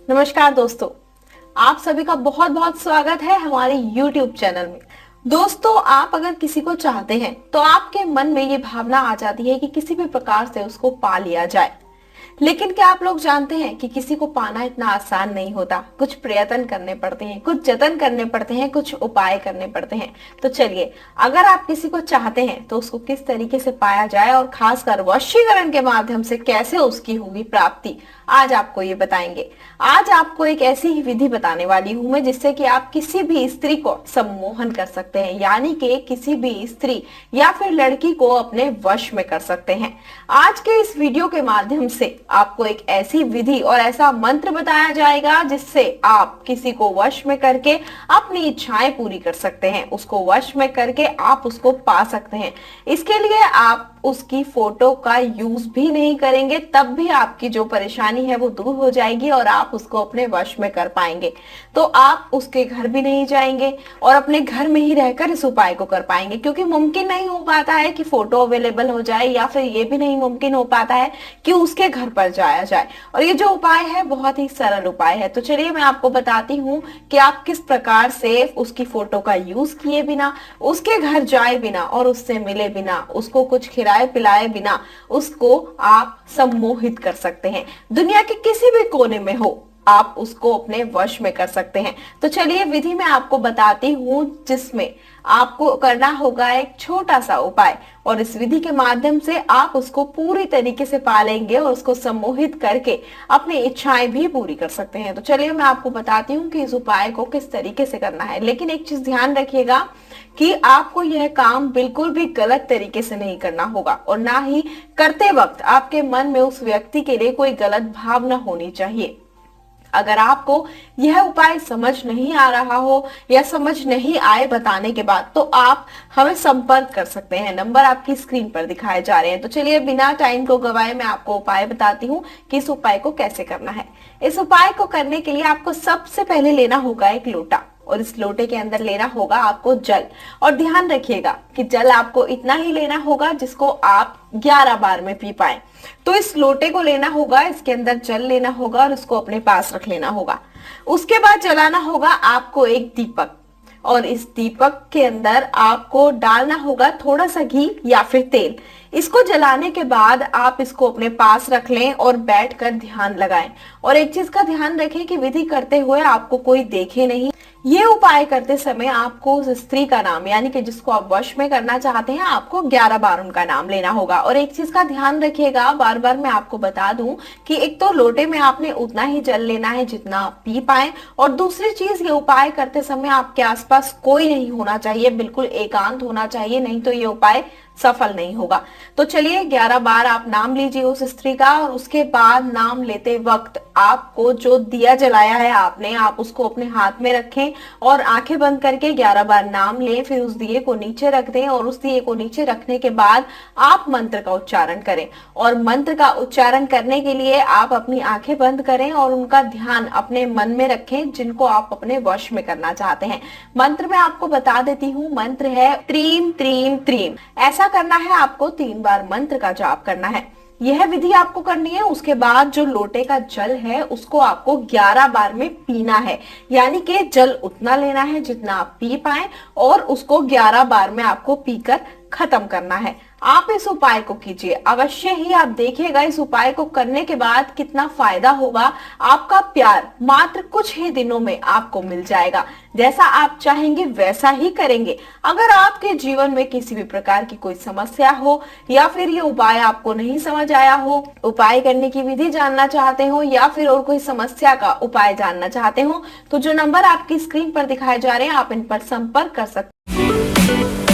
नमस्कार दोस्तों, आप सभी का बहुत बहुत स्वागत है हमारे YouTube चैनल में। दोस्तों, आप अगर किसी को चाहते हैं तो आपके मन में ये भावना आ जाती है कि किसी भी प्रकार से उसको पा लिया जाए। लेकिन क्या आप लोग जानते हैं कि किसी को पाना इतना आसान नहीं होता। कुछ प्रयत्न करने पड़ते हैं, कुछ जतन करने पड़ते हैं, कुछ उपाय करने पड़ते हैं। तो चलिए, अगर आप किसी को चाहते हैं तो उसको किस तरीके से पाया जाए और खासकर वशीकरण के माध्यम से कैसे उसकी होगी प्राप्ति, आज आपको ये बताएंगे। आज आपको एक ऐसी ही विधि बताने वाली हूं मैं जिससे कि आप किसी भी स्त्री को सम्मोहन कर सकते हैं, यानी कि किसी भी स्त्री या फिर लड़की को अपने वश में कर सकते हैं। आज के इस वीडियो के माध्यम से आपको एक ऐसी विधि और ऐसा मंत्र बताया जाएगा जिससे आप किसी को वश में करके अपनी इच्छाएं पूरी कर सकते हैं। उसको वश में करके आप उसको पा सकते हैं। इसके लिए आप उसकी फोटो का यूज भी नहीं करेंगे, तब भी आपकी जो परेशानी है वो दूर हो जाएगी और आप उसको अपने वश में कर पाएंगे। तो आप उसके घर भी नहीं जाएंगे और अपने घर में ही रहकर इस उपाय को कर पाएंगे, क्योंकि मुमकिन नहीं हो पाता है कि फोटो अवेलेबल हो जाए, या फिर ये भी नहीं मुमकिन हो पाता है कि उसके घर पर जाया जाए। और ये जो उपाय है बहुत ही सरल उपाय है। तो चलिए मैं आपको बताती हूँ कि आप किस प्रकार से उसकी फोटो का यूज किए बिना, उसके घर जाए बिना और उससे मिले बिना, उसको कुछ खिलाए पिलाए बिना उसको आप सम्मोहित कर सकते हैं। दुनिया के किसी भी कोने में हो, आप उसको अपने वश में कर सकते हैं। तो चलिए विधि मैं आपको बताती हूँ, जिसमें आपको करना होगा एक छोटा सा उपाय, और इस विधि के माध्यम से आप उसको पूरी तरीके से पालेंगे और उसको सम्मोहित करके अपनी इच्छाएं भी पूरी कर सकते हैं। तो चलिए मैं आपको बताती हूँ कि इस उपाय को किस तरीके से करना है। लेकिन एक चीज ध्यान रखिएगा कि आपको यह काम बिल्कुल भी गलत तरीके से नहीं करना होगा, और ना ही करते वक्त आपके मन में उस व्यक्ति के लिए कोई गलत भावना होनी चाहिए। अगर आपको यह उपाय समझ नहीं आ रहा हो या समझ नहीं आए बताने के बाद, तो आप हमें संपर्क कर सकते हैं। नंबर आपकी स्क्रीन पर दिखाए जा रहे हैं। तो चलिए बिना टाइम को गवाए मैं आपको उपाय बताती हूँ कि इस उपाय को कैसे करना है। इस उपाय को करने के लिए आपको सबसे पहले लेना होगा एक लोटा, और इस लोटे के अंदर लेना होगा आपको जल। और ध्यान रखिएगा कि जल आपको इतना ही लेना होगा जिसको आप 11 बार में पी पाए। तो इस लोटे को लेना होगा, इसके अंदर जल लेना होगा और उसको अपने पास रख लेना होगा। उसके बाद जलाना होगा आपको एक दीपक, और इस दीपक के अंदर आपको डालना होगा थोड़ा सा घी या फिर तेल। इसको जलाने के बाद आप इसको अपने पास रख लें और बैठकर ध्यान लगाएं। और एक चीज का ध्यान रखें कि विधि करते हुए आपको कोई देखे नहीं। ये उपाय करते समय आपको उस स्त्री का नाम, यानी कि जिसको आप वश में करना चाहते हैं, आपको 11 बार उनका नाम लेना होगा। और एक चीज का ध्यान रखिएगा, बार बार मैं आपको बता दूं कि एक तो लोटे में आपने उतना ही जल लेना है जितना आप पी पाए, और दूसरी चीज ये उपाय करते समय आपके आसपास कोई नहीं होना चाहिए, बिल्कुल एकांत होना चाहिए, नहीं तो ये उपाय सफल नहीं होगा। तो चलिए 11 बार आप नाम लीजिए उस स्त्री का, और उसके बाद नाम लेते वक्त आपको जो दिया जलाया है आपने, आप उसको अपने हाथ में रखें और आंखें बंद करके 11 बार नाम लें। फिर उस दिए को नीचे रख दें, और उस दिए को नीचे रखने के बाद आप मंत्र का उच्चारण करें। और मंत्र का उच्चारण करने के लिए आप अपनी आंखें बंद करें और उनका ध्यान अपने मन में रखें जिनको आप अपने वश में करना चाहते हैं। मंत्र मैं आपको बता देती हूँ, मंत्र है त्रीम त्रीम त्रीम। ऐसा करना है, आपको 3 बार मंत्र का जाप करना है। यह विधि आपको करनी है। उसके बाद जो लोटे का जल है उसको आपको 11 बार में पीना है, यानी कि जल उतना लेना है जितना आप पी पाए, और उसको 11 बार में आपको पीकर खत्म करना है। आप इस उपाय को कीजिए अवश्य ही, आप देखिएगा इस उपाय को करने के बाद कितना फायदा होगा। आपका प्यार मात्र कुछ ही दिनों में आपको मिल जाएगा। जैसा आप चाहेंगे वैसा ही करेंगे। अगर आपके जीवन में किसी भी प्रकार की कोई समस्या हो, या फिर ये उपाय आपको नहीं समझ आया हो, उपाय करने की विधि जानना चाहते हो, या फिर और कोई समस्या का उपाय जानना चाहते हो, तो जो नंबर आपकी स्क्रीन पर दिखाए जा रहे हैं आप इन पर संपर्क कर सकते हैं।